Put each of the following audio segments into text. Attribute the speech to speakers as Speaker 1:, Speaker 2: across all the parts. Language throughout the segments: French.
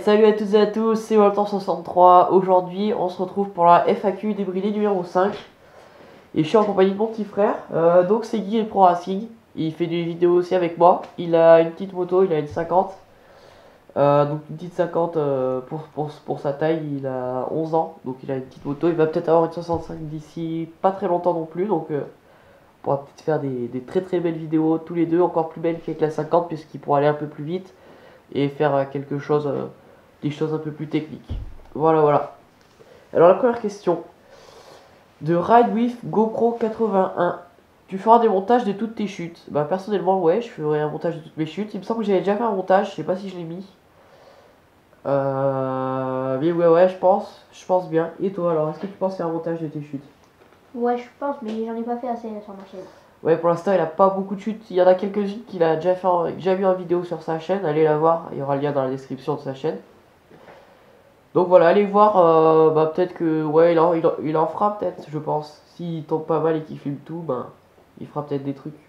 Speaker 1: Salut à toutes et à tous, c'est Voltan63. Aujourd'hui, on se retrouve pour la FAQ débridée numéro 5. Et je suis en compagnie de mon petit frère. Donc, c'est Guy, le Pro Racing. Il fait des vidéos aussi avec moi. Il a une petite moto, il a une 50. Donc, une petite 50 pour sa taille. Il a 11 ans, donc il a une petite moto. Il va peut-être avoir une 65 d'ici pas très longtemps non plus. Donc, on pourra peut-être faire des très très belles vidéos tous les deux, encore plus belles qu'avec la 50, puisqu'il pourra aller un peu plus vite et faire quelque chose, des choses un peu plus techniques. Voilà, voilà. Alors la première question. De Ride with GoPro 81. Tu feras des montages de toutes tes chutes. Bah personnellement ouais, je ferai un montage de toutes mes chutes. Il me semble que j'avais déjà fait un montage, je sais pas si je l'ai mis. Mais ouais, je pense bien. Et toi alors, est-ce que tu penses faire un montage de tes chutes?
Speaker 2: Ouais, je pense, mais j'en ai pas fait assez sur ma chaîne.
Speaker 1: Ouais, pour l'instant il a pas beaucoup de chutes. Il y en a quelques-unes qu'il a déjà fait, déjà mis en vidéo sur sa chaîne. Allez la voir, il y aura le lien dans la description de sa chaîne. Donc voilà, allez voir, bah peut-être que, ouais, il en fera peut-être, je pense. S'il tombe pas mal et qu'il filme tout, ben, il fera peut-être des trucs.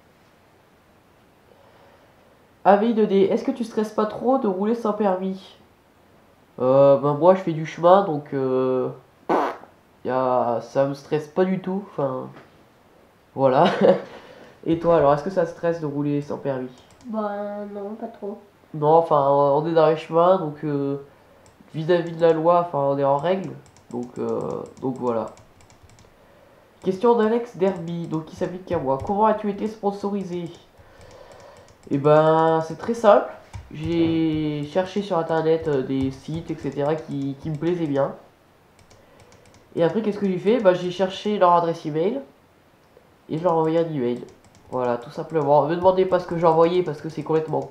Speaker 1: Avis 2D, est-ce que tu stresses pas trop de rouler sans permis? Ben moi je fais du chemin, donc ça me stresse pas du tout, enfin, voilà. Et toi alors, est-ce que ça stresse de rouler sans permis?
Speaker 2: Bah non, pas trop.
Speaker 1: Non, enfin, on est dans les chemins, donc vis-à-vis de la loi, enfin, on est en règle, donc voilà. Question d'Alex Derby, donc qui s'applique qu'à moi. Comment as-tu été sponsorisé? Eh ben, c'est très simple. J'ai cherché sur internet des sites, etc. qui me plaisaient bien. Et après, qu'est-ce que j'ai fait? Bah, j'ai cherché leur adresse email et je leur ai envoyé un email. Voilà, tout simplement. Ne me demandez pas ce que j'ai envoyé parce que c'est complètement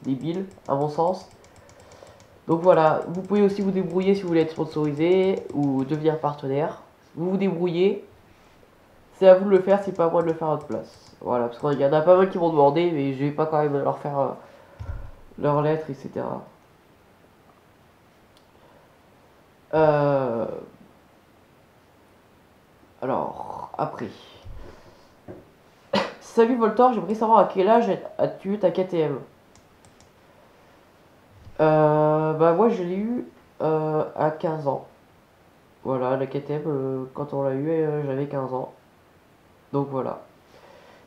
Speaker 1: débile, à mon sens. Donc voilà, vous pouvez aussi vous débrouiller si vous voulez être sponsorisé ou devenir partenaire. Vous vous débrouillez. C'est à vous de le faire, c'est pas à moi de le faire à votre place. Voilà, parce qu'il y en a pas mal qui m'ont demandé, mais je vais pas quand même leur faire leurs lettres, etc. Euh, alors, après. Salut Voltor, j'aimerais savoir à quel âge as-tu eu ta KTM? Bah moi je l'ai eu à 15 ans. Voilà, la KTM, quand on l'a eu, j'avais 15 ans. Donc voilà.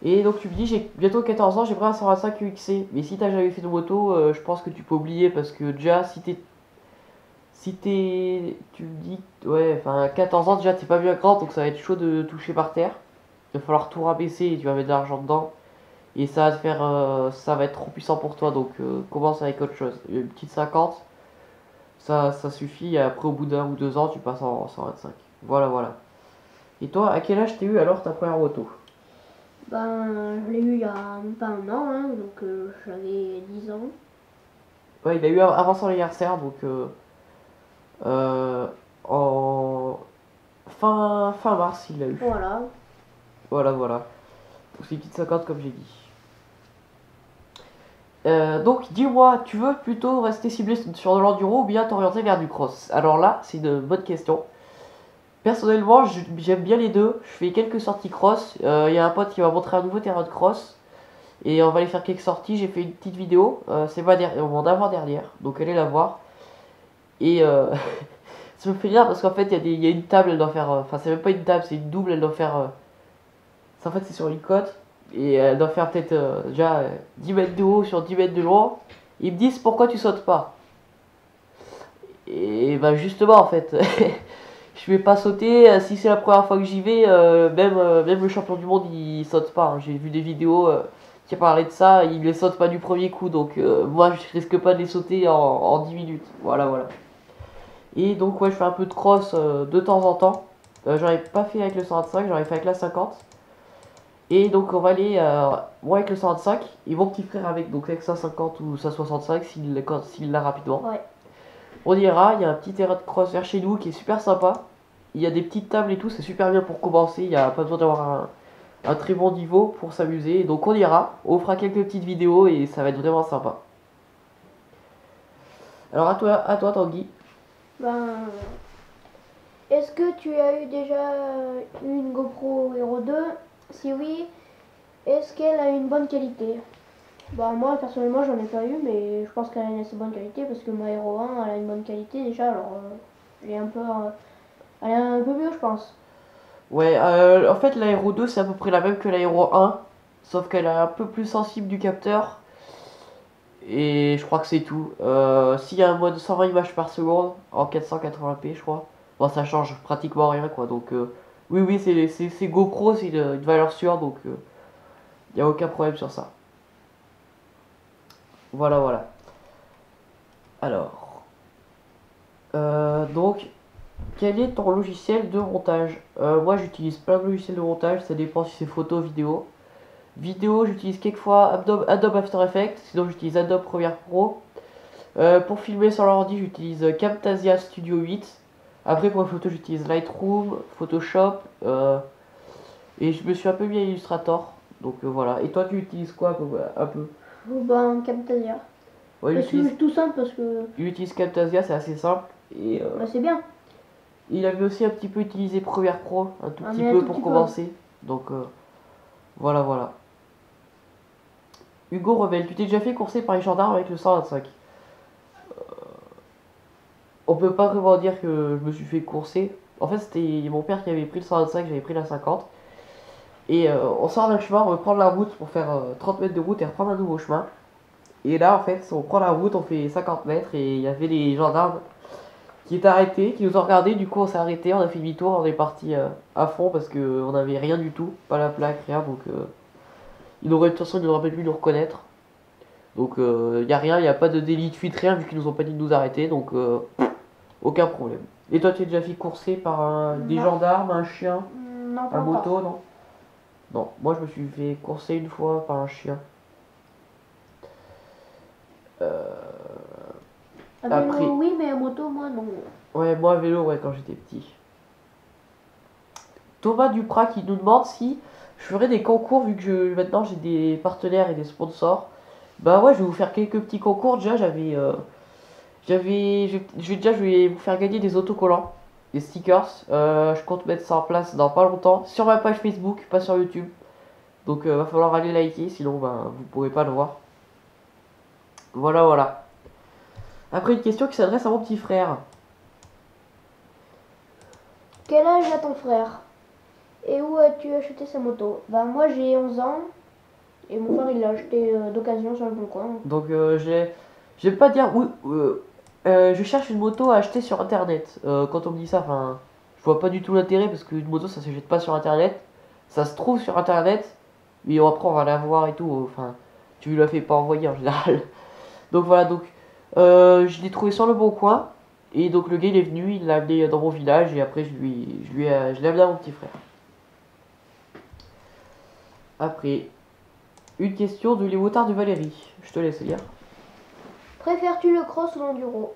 Speaker 1: Et donc tu me dis, j'ai bientôt 14 ans, j'aimerais un 125 UXC. Mais si t'as jamais fait de moto, je pense que tu peux oublier parce que déjà, tu me dis, ouais, enfin 14 ans déjà t'es pas bien grand, donc ça va être chaud de toucher par terre. Il va falloir tout rabaisser et tu vas mettre de l'argent dedans. Et ça va te faire, ça va être trop puissant pour toi, donc commence avec autre chose. Une petite 50, ça suffit, et après au bout d'un ou 2 ans tu passes en 125. Voilà, voilà. Et toi, à quel âge t'as eu alors ta première moto?
Speaker 2: Ben, je l'ai eu il y a même pas un an, hein, donc j'avais 10 ans.
Speaker 1: Ouais, il a eu avant son anniversaire, donc euh, en fin mars il l'a eu.
Speaker 2: Voilà.
Speaker 1: Voilà, voilà. Donc c'est une petite 50 comme j'ai dit. Donc dis-moi, tu veux plutôt rester ciblé sur de l'enduro ou bien t'orienter vers du cross? Alors là, c'est une bonne question. Personnellement, j'aime bien les deux. Je fais quelques sorties cross. Il y a un pote qui m'a montré un nouveau terrain de cross. Et on va aller faire quelques sorties. J'ai fait une petite vidéo. C'est mon avant-dernière. Donc allez la voir. Et ça me fait rire parce qu'en fait, il y a une table, elle doit faire. Enfin, c'est même pas une table, c'est une double, elle doit faire. En fait, c'est sur une côte. Et elle doit faire peut-être déjà 10 mètres de haut sur 10 mètres de long. Ils me disent pourquoi tu sautes pas. Et bah, justement, en fait. Je vais pas sauter, si c'est la première fois que j'y vais, même le champion du monde il saute pas, hein. J'ai vu des vidéos qui parlaient de ça, il les saute pas du premier coup, donc moi je risque pas de les sauter en 10 minutes. Voilà, voilà. Et donc ouais, je fais un peu de cross de temps en temps. J'en ai pas fait avec le 125, j'en ai fait avec la 50. Et donc on va aller, moi avec le 125, et mon petit frère avec sa 50 ou sa 65 s'il l'a rapidement.
Speaker 2: Ouais.
Speaker 1: On ira, il y a un petit terrain de cross vers chez nous qui est super sympa. Il y a des petites tables et tout, c'est super bien pour commencer. Il n'y a pas besoin d'avoir un très bon niveau pour s'amuser. Donc on ira, on fera quelques petites vidéos et ça va être vraiment sympa. Alors à toi Tanguy.
Speaker 2: Ben, est-ce que tu as eu déjà une GoPro Hero 2? Si oui, est-ce qu'elle a une bonne qualité? Bah moi personnellement j'en ai pas eu mais je pense qu'elle a une assez bonne qualité parce que ma Hero 1 elle a une bonne qualité déjà alors elle est un peu elle est un peu mieux je pense.
Speaker 1: Ouais, en fait l'aéro 2 c'est à peu près la même que l'aéro 1, sauf qu'elle est un peu plus sensible du capteur. Et je crois que c'est tout. S'il y a un mode 120 images par seconde en 480p, je crois, bon, ça change pratiquement rien quoi. Donc, oui, oui, c'est GoPro, c'est une valeur sûre, donc il n'y a aucun problème sur ça. Voilà, voilà. Alors, donc, quel est ton logiciel de montage? Moi, j'utilise plein de logiciels de montage, ça dépend si c'est photo, vidéo. Vidéo, j'utilise quelquefois Adobe After Effects, sinon j'utilise Adobe Premiere Pro. Pour filmer sur l'ordi, j'utilise Camtasia Studio 8. Après, pour les photos, j'utilise Lightroom, Photoshop. Et je me suis un peu mis à Illustrator. Donc voilà. Et toi, tu utilises quoi un peu?
Speaker 2: Bah Camtasia.
Speaker 1: Ouais,
Speaker 2: C'est tout simple parce que
Speaker 1: il utilise Camtasia, c'est assez simple. Et
Speaker 2: bah, c'est bien.
Speaker 1: il avait aussi un petit peu utilisé Premiere Pro, un tout petit
Speaker 2: Mais un
Speaker 1: peu
Speaker 2: tout
Speaker 1: pour
Speaker 2: petit peu.
Speaker 1: commencer. Donc voilà, voilà. Hugo Rebelle, tu t'es déjà fait courser par les gendarmes avec le 125? On peut pas vraiment dire que je me suis fait courser. En fait, c'était mon père qui avait pris le 125, j'avais pris la 50. Et on sort d'un chemin, on veut prendre la route pour faire 30 mètres de route et reprendre un nouveau chemin. Et là, en fait, on prend la route, on fait 50 mètres et il y avait les gendarmes qui étaient arrêtés, qui nous ont regardés. Du coup, on s'est arrêté, on a fait demi-tour, on est parti à fond parce qu'on n'avait rien du tout, pas la plaque, rien. Donc, ils auraient de toute façon, ils n'auraient pas pu nous reconnaître. Donc, il n'y a rien, il n'y a pas de délit de fuite, rien, vu qu'ils nous ont pas dit de nous arrêter. Donc, aucun problème. Et toi, tu es déjà fait courser par des
Speaker 2: Non.
Speaker 1: gendarmes, un chien,
Speaker 2: Non pas
Speaker 1: un moto,
Speaker 2: encore.
Speaker 1: non? Non, moi je me suis fait courser une fois par un chien. Euh,
Speaker 2: À vélo
Speaker 1: Après,
Speaker 2: oui mais à moto moi non.
Speaker 1: ouais, moi à vélo, ouais, quand j'étais petit. Thomas Duprat qui nous demande si je ferais des concours vu que maintenant j'ai des partenaires et des sponsors. Bah ouais, je vais vous faire quelques petits concours. Déjà, je vais vous faire gagner des autocollants, des stickers. Je compte mettre ça en place dans pas longtemps sur ma page Facebook, pas sur YouTube. Donc va falloir aller liker, sinon bah, vous pourrez pas le voir. Voilà, voilà. Après une question qui s'adresse à mon petit frère.
Speaker 2: Quel âge a ton frère? Et où as-tu acheté sa moto? Bah moi j'ai 11 ans et mon frère il l'a acheté d'occasion sur le bon coin.
Speaker 1: Donc je vais pas dire où. Je cherche une moto à acheter sur internet. Quand on me dit ça, enfin, je vois pas du tout l'intérêt parce qu'une moto ça s'achète pas sur internet. Ça se trouve sur internet, mais après on va la voir et tout. Enfin, tu lui la fais pas envoyer en général. Donc voilà, donc je l'ai trouvé sur le bon coin. Et donc le gars il est venu, il l'a amené dans mon village et après je l'ai amené à mon petit frère. Après, une question de Léotard de Valérie. Je te laisse lire.
Speaker 2: Préfères-tu le cross ou l'enduro?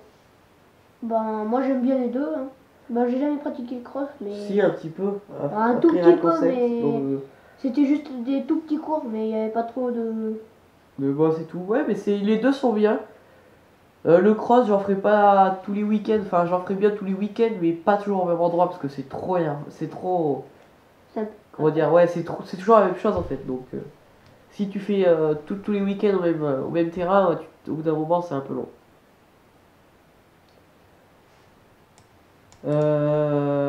Speaker 2: Ben moi j'aime bien les deux. Hein. Ben j'ai jamais pratiqué le cross mais
Speaker 1: Si, un petit peu.
Speaker 2: un tout
Speaker 1: Après
Speaker 2: petit
Speaker 1: un
Speaker 2: peu
Speaker 1: concept.
Speaker 2: mais
Speaker 1: Donc,
Speaker 2: c'était juste des tout petits cours mais il n'y avait pas trop de...
Speaker 1: mais bon, c'est tout. Ouais, mais les deux sont bien. Le cross, j'en ferai pas tous les week-ends. Enfin, j'en ferai bien tous les week-ends, mais pas toujours au même endroit parce que c'est trop rien. C'est trop. Comment dire? Ouais, c'est toujours la même chose en fait. Donc, si tu fais tous les week-ends au même terrain, au bout d'un moment, c'est un peu long.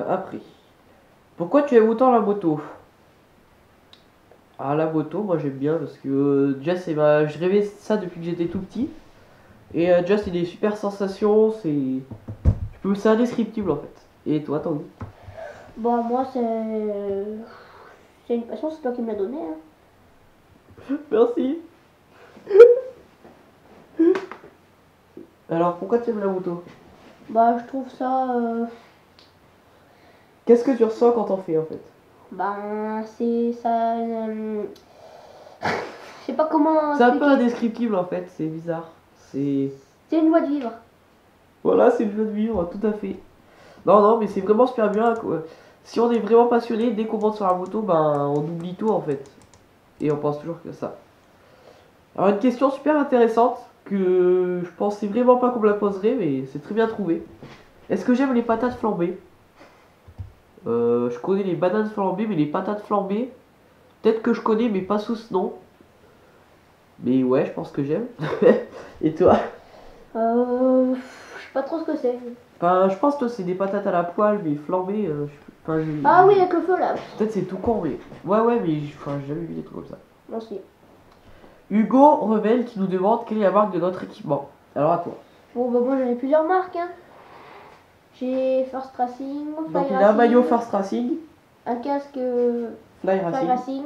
Speaker 1: Après, pourquoi tu aimes autant la moto? Ah, la moto, moi j'aime bien parce que déjà, je rêvais ça depuis que j'étais tout petit. Et déjà, c'est des super sensations. C'est indescriptible en fait. Et toi, Tanguy?
Speaker 2: Bon moi c'est une passion, c'est toi qui me l'as donné. Hein.
Speaker 1: Merci. Alors, pourquoi tu aimes la moto?
Speaker 2: Bah je trouve ça...
Speaker 1: Qu'est-ce que tu ressens quand t'en fais en fait?
Speaker 2: ben c'est ça... je sais pas comment
Speaker 1: C'est un peu
Speaker 2: expliquer.
Speaker 1: indescriptible en fait, c'est bizarre. C'est.
Speaker 2: C'est une joie de vivre.
Speaker 1: Voilà, c'est le jeu de vivre, tout à fait. Non, non, mais c'est vraiment super bien, quoi. Si on est vraiment passionné, dès qu'on monte sur la moto, ben on oublie tout en fait. Et on pense toujours que ça. Alors, une question super intéressante que je pensais vraiment pas qu'on me la poserait, mais c'est très bien trouvé. Est-ce que j'aime les patates flambées? Je connais les bananes flambées, mais les patates flambées, peut-être que je connais, mais pas sous ce nom. Mais ouais, je pense que j'aime. Et toi?
Speaker 2: Je sais pas trop ce que c'est.
Speaker 1: Enfin, je pense que c'est des patates à la poêle, mais flambées. Enfin,
Speaker 2: Ah oui, avec le feu là.
Speaker 1: peut-être c'est tout con, mais. Ouais, mais enfin, j'ai jamais vu des trucs comme ça.
Speaker 2: Moi aussi.
Speaker 1: Hugo Revel qui nous demande quelle est la marque de notre équipement. Alors à toi.
Speaker 2: Bon, bah moi j'en ai plusieurs marques. Hein. J'ai First Racing, Fly
Speaker 1: Donc il
Speaker 2: Racing,
Speaker 1: a un maillot First Racing,
Speaker 2: un casque
Speaker 1: Fly
Speaker 2: Fly
Speaker 1: Racing.
Speaker 2: Racing,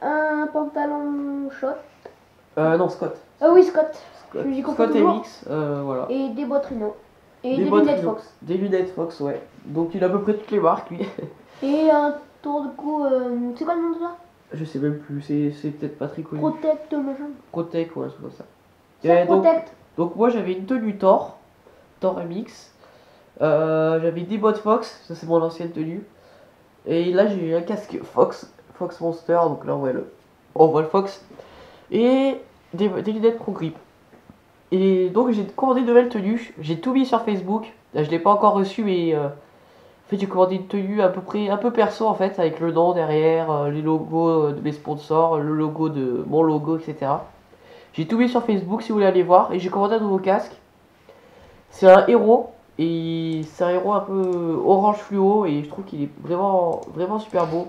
Speaker 2: un pantalon shot.
Speaker 1: Non, Scott.
Speaker 2: Ah oui, Scott. J'y confonds
Speaker 1: Scott
Speaker 2: toujours.
Speaker 1: MX, voilà.
Speaker 2: Et des bottes Rhino. Et des
Speaker 1: bottes
Speaker 2: lunettes
Speaker 1: Rhino.
Speaker 2: Fox.
Speaker 1: Des lunettes Fox, ouais. Donc il a à peu près toutes les marques, lui.
Speaker 2: Et un tour de cou. C'est quoi le nom de ça?
Speaker 1: Je sais même plus, c'est peut-être pas très connu.
Speaker 2: Protect machin.
Speaker 1: Protect, ouais, c'est comme ça.
Speaker 2: C'est Protect.
Speaker 1: Donc moi j'avais une tenue Thor MX. J'avais des bottes Fox, ça c'est mon ancienne tenue. Et là j'ai eu un casque Fox Monster, donc là on voit le Fox. Et des lunettes Pro Grip. Et donc j'ai commandé de nouvelles tenues, j'ai tout mis sur Facebook. Là, je l'ai pas encore reçu, mais en fait j'ai commandé une tenue à peu près un peu perso en fait, avec le nom derrière, les logos de mes sponsors, le logo de mon logo, etc. J'ai tout mis sur Facebook si vous voulez aller voir, et j'ai commandé un nouveau casque. C'est un héros, et c'est un héros un peu orange fluo, et je trouve qu'il est vraiment super beau.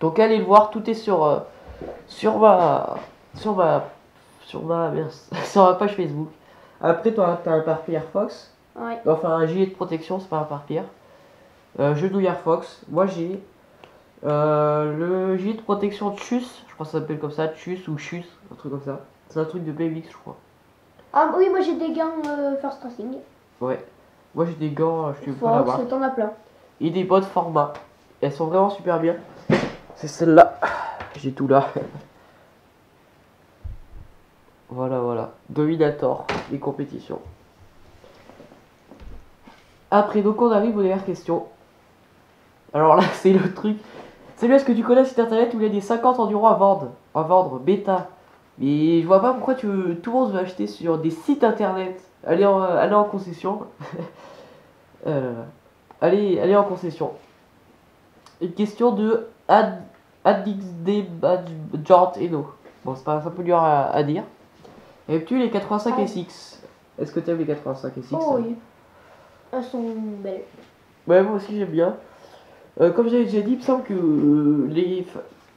Speaker 1: Donc allez le voir, tout est sur ma sur ma sur ma sur ma page Facebook. Après toi t'as un pare-pierre Fox,
Speaker 2: Ouais.
Speaker 1: enfin un gilet de protection, c'est pas un pare-pierre. Genouillère Fox. Moi j'ai le gilet de protection Tchus, je pense que ça s'appelle comme ça, Tchus ou Chus, un truc comme ça. C'est un truc de BMX je crois.
Speaker 2: Ah oui, moi j'ai des gants First Racing.
Speaker 1: Ouais. Moi j'ai des gants, je te pas la
Speaker 2: Fox,
Speaker 1: marque.
Speaker 2: t'en as plein.
Speaker 1: Et des bottes format. Elles sont vraiment super bien. C'est celle-là. J'ai tout là. Voilà. Dominator, les compétitions. Après, donc on arrive aux dernières questions. Alors là, c'est le truc. Salut, est-ce que tu connais un site internet où il y a des 50 enduro à vendre, bêta. Mais je vois pas pourquoi tout le monde veut acheter sur des sites internet. Allez en concession. Allez en concession. Une question de Adixdebadjort Eno. Bon, c'est pas un peu dur à dire. Aimes-tu les 85 SX? Est-ce que tu aimes les 85 SX?
Speaker 2: Oh oui. Elles sont belles.
Speaker 1: Ouais, moi aussi j'aime bien. Comme j'avais déjà dit, il me semble que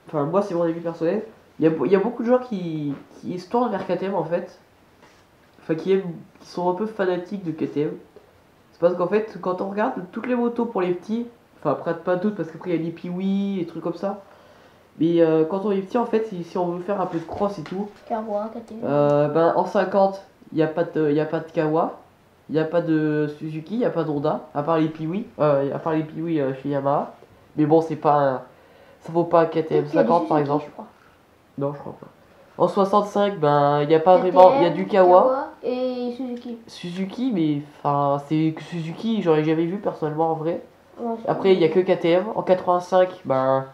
Speaker 1: Enfin, moi c'est mon avis personnel. Il y a beaucoup de gens qui se tournent vers KTM en fait. Enfin, qui sont un peu fanatiques de KTM. C'est parce qu'en fait, quand on regarde toutes les motos pour les petits, enfin après pas toutes parce qu'après il y a les Piwi et trucs comme ça. Mais quand on est petit en fait, si on veut faire un peu de cross et tout,
Speaker 2: Kawa, KTM.
Speaker 1: ben en 50, il n'y a pas de Kawa, il n'y a pas de Suzuki, il n'y a pas de Honda, à part les Piwi, chez Yamaha. Mais bon, c'est pas ça vaut pas un KTM 50 par exemple. Non, je crois pas. En 65, ben il n'y a pas vraiment, il y a du Kawa
Speaker 2: et Suzuki.
Speaker 1: Suzuki, mais enfin c'est que Suzuki, j'aurais jamais vu personnellement en vrai.
Speaker 2: Ouais,
Speaker 1: Après, il y a que KTM. En 85, ben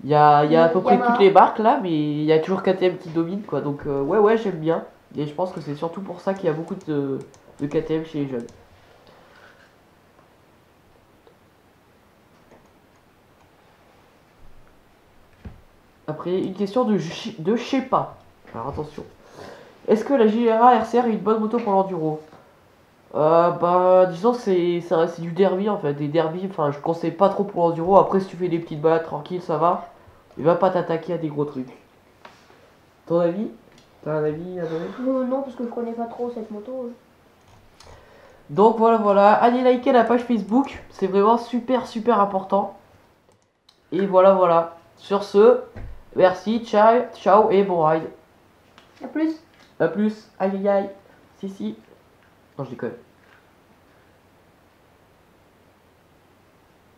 Speaker 1: il y a à peu près
Speaker 2: Yamaha.
Speaker 1: toutes les marques là, mais il y a toujours KTM qui domine quoi. Donc ouais, j'aime bien. Et je pense que c'est surtout pour ça qu'il y a beaucoup de KTM chez les jeunes. Après, une question de Shepa. Alors attention. Est-ce que la JRA RCR est une bonne moto pour l'enduro? Bah disons que c'est du derby en fait. Des derby, enfin je conseille pas trop pour l'enduro. Après si tu fais des petites balades tranquilles, ça va. Il va pas t'attaquer à des gros trucs. Ton avis? T'as un avis à donner?
Speaker 2: Non, parce que je connais pas trop cette moto.
Speaker 1: Donc voilà. Allez liker la page Facebook. C'est vraiment super important. Et voilà. Sur ce, merci, ciao et bon ride.
Speaker 2: A plus.
Speaker 1: A plus. Aïe. Si. Non, je déconne.